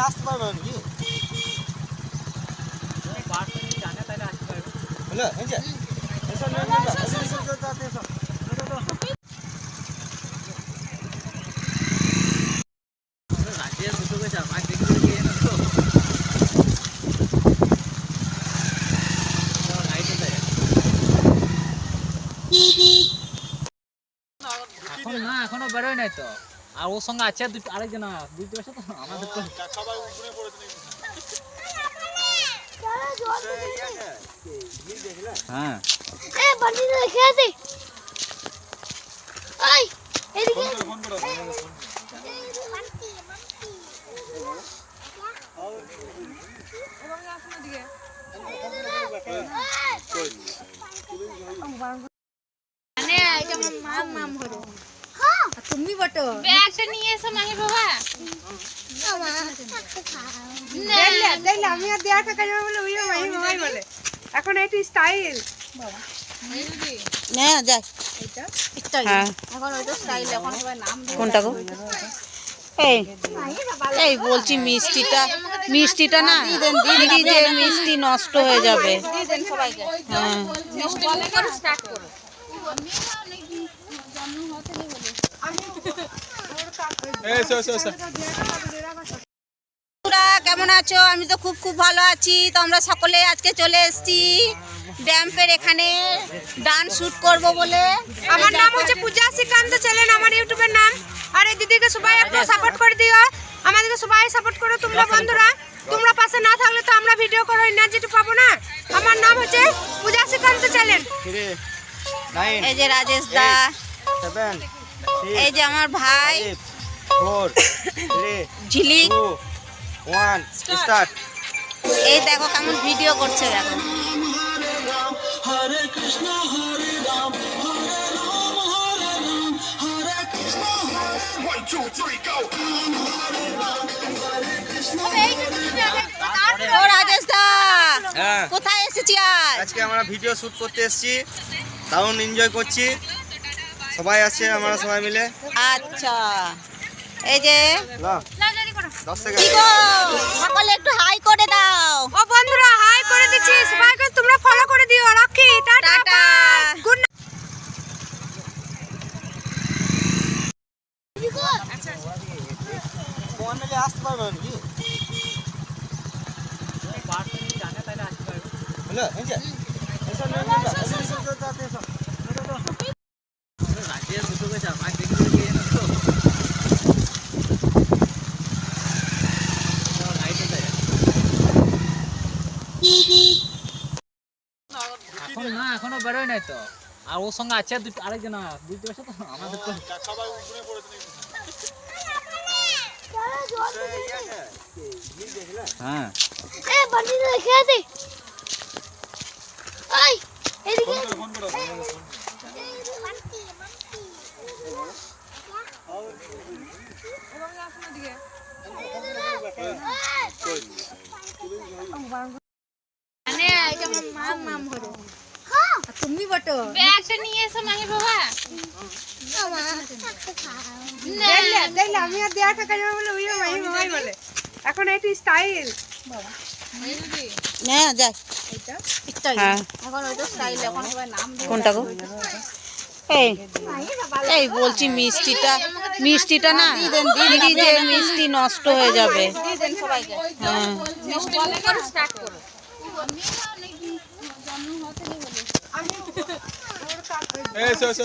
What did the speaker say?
আসতে পারবে নাকি? জানে তাহলে আসতে পারবে। হলো এই যে এসো রাজিয়া দুটো কে যা মাছ দেখতে গিয়ে না তো লাইট আছে এখন না এখনো বেরোয় নাই তো আর ওর সঙ্গে আছে আরেকজন বুঝতে পারছো তো আমাদের তো সবাই উপরে পড়েছে হ্যাঁ এ বাড়ি রেখে দে এই এদিকে ফোন করো মানে এটা আমার নাম হলো হ্যাঁ তুমি বটো ব্যাগটা নিয়ে এসো মাহি বাবা দেখলে আমি আর দেয়া টাকা যাবে বলে ওই মাহি বাবাই বলে এখন একটু স্টাইল বাবা না যাই এটা স্টাইল এখন ওইটা স্টাইল এখন সবাই নাম কোনটা গো এই এই বলছি মিষ্টিটা না দিদি যে মিষ্টি নষ্ট হয়ে যাবে দিয়ে দেন সবাইকে হ্যাঁ মিষ্টি বলে করে স্টার্ট করো তোরা কেমন আছো? আমি তো খুব ভালো আছি। তো আমরা সকলে আজকে চলে এসেছি ড্যাম্পের এখানে ডান্স শুট করব বলে। আমার নাম হচ্ছে পূজা শ্রীকান্ত চ্যানেল আমার ইউটিউবের নাম। আর এই দিদিকে সবাই একটু সাপোর্ট করে দিও, আমাদেরকে সবাই সাপোর্ট করো তোমরা বন্ধুরা। তোমরা পাশে না থাকলে তো আমরা ভিডিও করো এনার্জিটা পাবো না। আমার নাম হচ্ছে পূজা শ্রীকান্ত চ্যানেল। এই যে রাজেশ দা, এই যে আমার ভাই 4 3 ঝিলিক, 2 1 স্টার্ট। এই দেখো কেমন ভিডিও করছে দেখো। হরে কৃষ্ণ হরে রাম হরে রাম হরে রাম হরে কৃষ্ণ হরে 1 2 3 গো হরে রাম হরে কৃষ্ণ ও রাজেশ দা, হ্যাঁ কোথায় এসেছি আজ? আজকে আমরা ভিডিও শুট করতে এসেছি, দারুণ এনজয় করছি, সবাই আছে আমরা সবাই মিলে। আচ্ছা এই যে 10 কি সেকেন্ড। গো সকলে একটু হাই করে দাও। ও বন্ধুরা হাই করে দিচ্ছি, সবাইকে তোমরা ফলো করে দিও। রাখি টাটা টাটা। গুড ফোন নিলে আসতে পারবে নাকি? জানে তাহলে আসতে পারবে। হলো এই যে এসো রাজিয়া দুটো কে যা মাছ দেখতে গিয়ে না তো লাইট আছে এখন না এখনো বেরোয় নাই তো আর ওর সঙ্গে আছে আরেকজন বুঝতে পারছো তো আমাদের তো সবাই উপরে পড়েছে হ্যাঁ এ বাড়ি রেখে দে এই এদিকে ফোন করো মানে এটা আমার নাম হলো হ্যাঁ তুমি বটো ব্যাগটা নিয়ে এসো মাহি বাবা দেখলে আমি আর দেয়া টাকা যাবে বলে ওই মাহি বাবাই বলে এখন একটু স্টাইল বাবা না যাই এটা স্টাইল হ্যাঁ এখন ওইটা স্টাইল এখন সবাই নাম কোনটা গো এই এই বলছি মিষ্টিটা না দিদি যে মিষ্টি নষ্ট হয়ে যাবে দিয়ে দেন সবাইকে হ্যাঁ মিষ্টি বলে করে স্টার্ট করো এসো